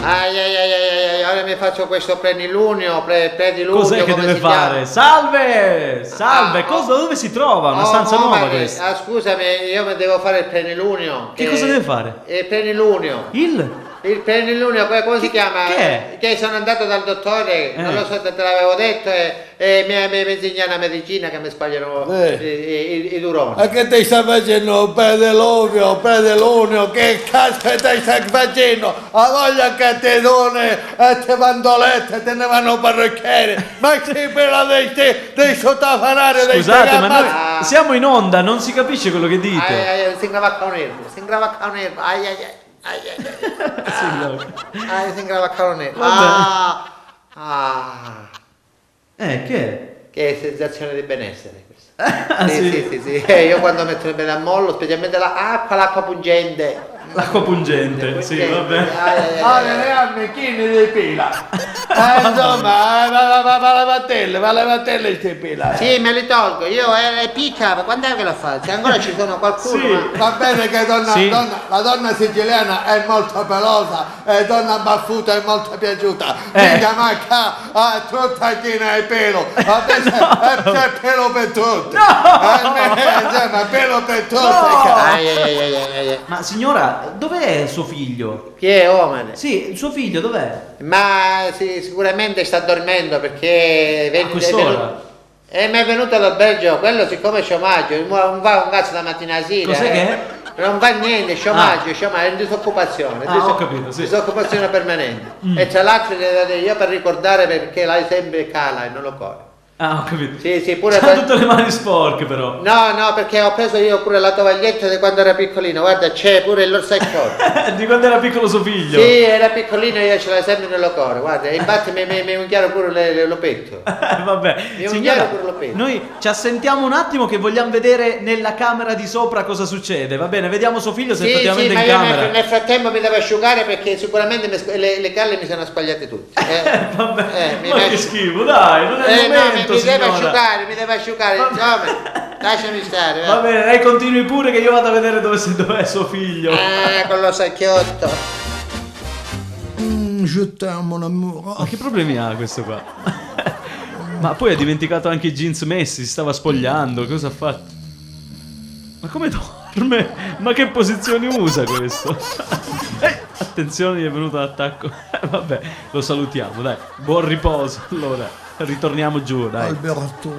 Ora mi faccio questo plenilunio, predilunio. Cos'è che deve fare? Salve! Dove si trova? Una stanza nuova questa. Scusami, io mi devo fare il plenilunio. Che cosa deve fare? Il plenilunio. Il plenilunio, come si chiama? Che è? Che sono andato dal dottore, non lo so, te l'avevo detto, e mi insegna la medicina che mi sbagliano i duroni. Ma che ti stai facendo? Predilunio, che cazzo ti stai facendo? Ha voglia che te donne e te bandolette, te ne vanno parrucchieri, ma che per dei sottofanari. Scusate, ma noi siamo in onda, non si capisce quello che dite. Si ingravacca un erbo, si ingravacca un erbo, si ingravacca un erbo. Che? Che è sensazione di benessere questa. Sì. Io quando metto il bene a mollo, specialmente l'acqua pungente. L'acqua pungente, sì, vabbè. Le ammechine di pila. Insomma, va le vatelle di pila. Sì, me li tolgo. Io è picca, ma quando è che la faccio? Ancora ci sono qualcuno. Sì. Ma... Va bene che la donna siciliana è molto pelosa e donna baffuta è molto piaciuta. Mica manca tutta china e pelo. Adesso c'è pelo per tutti. Insomma, pelo per tutti. Ma signora, dov'è suo figlio? Chi è Omane? Sì, il suo figlio dov'è? Ma sicuramente sta dormendo perché A quest'ora? mi è venuto all'albergo, quello siccome c'è omaggio, non va un cazzo la mattina a sera. Cos'è che è? Non va niente, c'è omaggio, è in disoccupazione. Ho capito, sì. Disoccupazione permanente. E tra l'altro io per ricordare perché lei sempre cala e non lo corre. Ho capito. Sì, pure c'ha tutte le mani sporche però. No, perché ho preso io pure la tovaglietta di quando era piccolino, guarda, c'è pure l'orsacchiotto. Di quando era piccolo suo figlio? Sì, era piccolino e io ce l'ho sempre nel cuore, guarda, infatti mi unchiaro pure lo petto. Vabbè, signora, noi ci assentiamo un attimo che vogliamo vedere nella camera di sopra cosa succede, va bene? Vediamo suo figlio se effettivamente ma in io camera. nel frattempo mi devo asciugare perché sicuramente le galle mi sono sbagliate tutte. Vabbè, ma che schifo, dai, non è il momento, mi deve asciugare, insomma, lasciami stare. Va bene, lei continui pure che io vado a vedere dov'è suo figlio. Con lo sacchiotto. Je t'aime mon amour. Ma che problemi ha questo qua? Ma poi ha dimenticato anche i jeans messi, si stava spogliando, cosa ha fatto? Ma come dorme? Ma che posizioni usa questo? Attenzione, gli è venuto l'attacco. Vabbè, lo salutiamo, dai. Buon riposo. Allora, ritorniamo giù, dai. Alberto.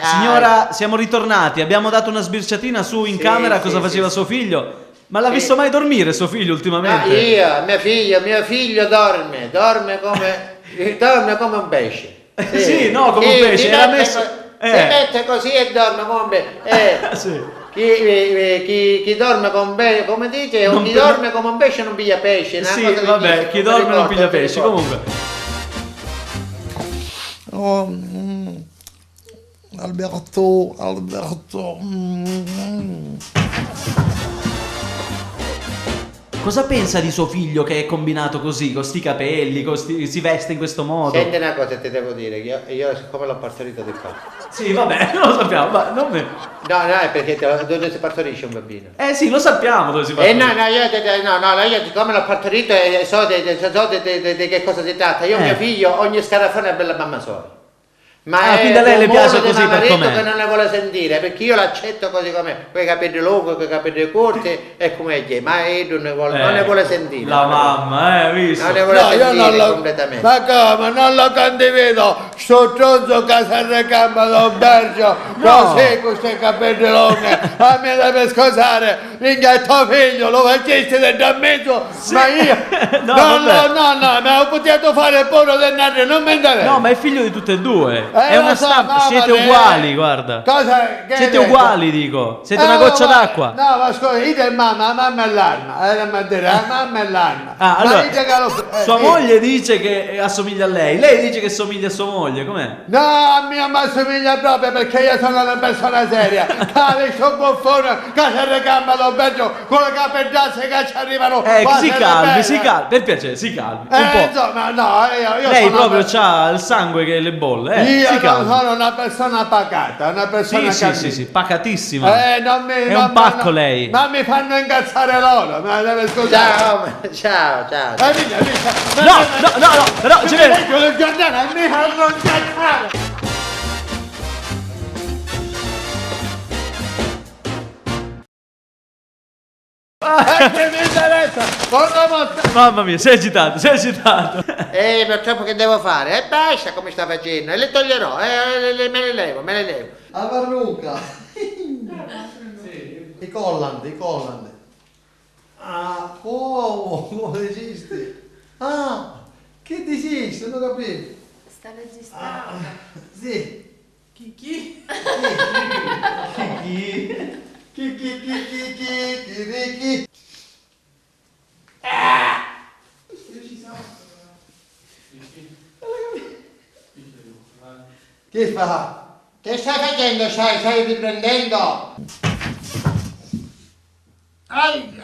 Signora, siamo ritornati. Abbiamo dato una sbirciatina su in camera cosa faceva suo figlio. Ma l'ha visto mai dormire suo figlio ultimamente? Mio figlio dorme come un pesce. Sì, no, come un pesce. Era messo... Si mette così e dorme come un pesce. Sì. Chi dorme come dice, chi dorme come un pesce non piglia pesce. Sì, vabbè, chi dorme non piglia pesce. Comunque. Alberto. Cosa pensa di suo figlio che è combinato così, con sti capelli, si veste in questo modo? Senti una cosa, ti devo dire, io siccome l'ho partorito di qua. Sì, vabbè, lo sappiamo, ma non me... No, è perché dove si partorisce un bambino? Sì, lo sappiamo dove si partorisce. Io siccome l'ho partorito e so di che cosa si tratta. Io mio figlio, ogni scarafone è bella mamma sola. Ma quindi a lei le piace così per com'è? Che non le vuole sentire, perché io l'accetto così com'è, con i capelli lunghi, con i capelli corti e come è, ma non ne vuole sentire. La mamma, visto? Non ne vuole sentire completamente. Ma come, non lo condivido, sto tronzo che si arrecamba d'albergo, così con questi capelli lunghi, a me deve scusare, minchia tuo figlio, lo faceste da mezzo, ma io, no, mi ho potuto fare pure del naso, non mi interessa. No, ma è figlio di tutte e due. È una stampa, siete uguali, guarda. Siete uguali, dico. Siete una goccia d'acqua. No, ma scusa, io e mamma è l'arma. Mamma è l'arma. Allora, sua moglie dice che assomiglia a lei. Lei dice che somiglia a sua moglie, com'è? No, a mia mi assomiglia proprio perché io sono una persona seria. Cade, sono buffone, che si recamba l'albergo con le capeggiasse che ci arrivano. Si calmi, per piacere, si calmi. Un po'. Insomma, no, io lei proprio c'ha il sangue che le bolle, Io non calmi. sono una persona pacata, una persona Sì, pacatissima. non mi, È non- un pacco non- lei. Non mi fanno incazzare loro, ma deve scusare. Ciao. Vieni. No, però ci vede. Ecco il giornale, mi fanno incazzare. Che mi interessa? Mamma mia, sei agitato. Purtroppo che devo fare? E basta come sta facendo, e le toglierò, me le levo. La parrucca. I collant. Ah, come esiste? Ah, che esiste? Non capivo. Sta registrando. Sì. Chi? Chi? Che fa? Che stai facendo? Stai riprendendo? Ai!